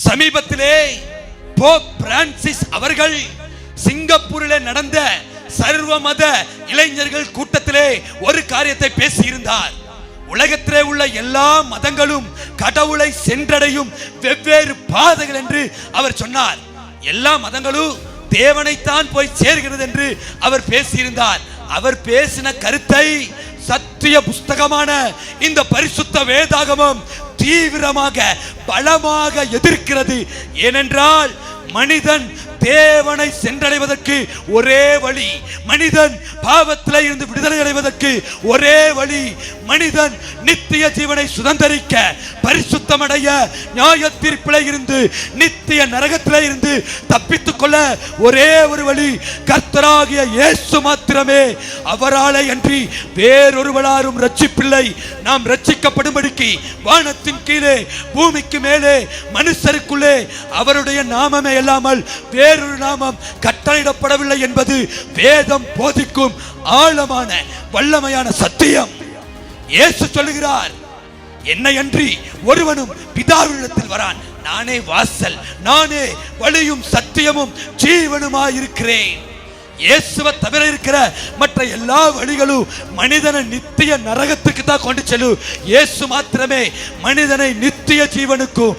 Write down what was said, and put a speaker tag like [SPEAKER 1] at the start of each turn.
[SPEAKER 1] சமீபத்திலே Pope Francis அவர்கள் சிங்கப்பூரில் நடந்த சர்வ மத இளைஞர்கள் கூட்டத்திலே ஒரு காரியத்தை பேசியிருந்தார். உலகத்திலே உள்ள எல்லா மதங்களும் கடவுளை சென்றடையும் வெவ்வேறு பாதைகள் என்று அவர் சொன்னார். எல்லா மதங்களும் தேவனைத்தான் போய் சேர்கிறது என்று அவர் பேசியிருந்தார். அவர் பேசின கருத்தை சத்திய புஸ்தகமான இந்த பரிசுத்த வேதாகமம் தீவிரமாக பலமாக எதிர்க்கிறது. ஏனென்றால் மனிதன் தேவனை சென்றடைவதற்கு ஒரே வழி, மனிதன் பாவத்தில் இருந்து விடுதலை அடைவதற்கு ஒரே வழி, மனிதன் நித்திய ஜீவனை சுதந்தரிக்க பரிசுத்தமடைய நியாய தீர்ப்பில் இருந்து நித்திய நரகத்தில் இருந்து தப்பித்துக் கொள்ள ஒரே ஒரு வழி கர்த்தராகிய இயேசு மாத்திரமே. அவராலே அன்றி வேறொருவராலும் ரட்சிப்பில்லை. நாம் ரட்சிக்கப்படும்படிக்கு வானத்தின் கீழே பூமிக்கு மேலே மனுஷருக்குள்ளே அவருடைய நாமமே இல்லாமல் வேறொரு நாமம் கட்டளையிடப்படவில்லை என்பது வேதம் போதிக்கும் ஆழமான வல்லமையான சத்தியம். இயேசு சொல்லுகிறார், என்னை அன்றி ஒருவனும் பிதாவினிடத்தில் வரான். நானே வாசல், நானே வழியும் சத்தியமும் ஜீவனுமாயிருக்கிறேன். இயேசுவை தவிர இருக்கிற மற்ற எல்லா வழிகளும் மனிதனை நித்திய நரகத்துக்கு தான் கொண்டு செல்லும். இயேசு மாத்திரமே மனிதனை நித்திய ஜீவனுக்கும்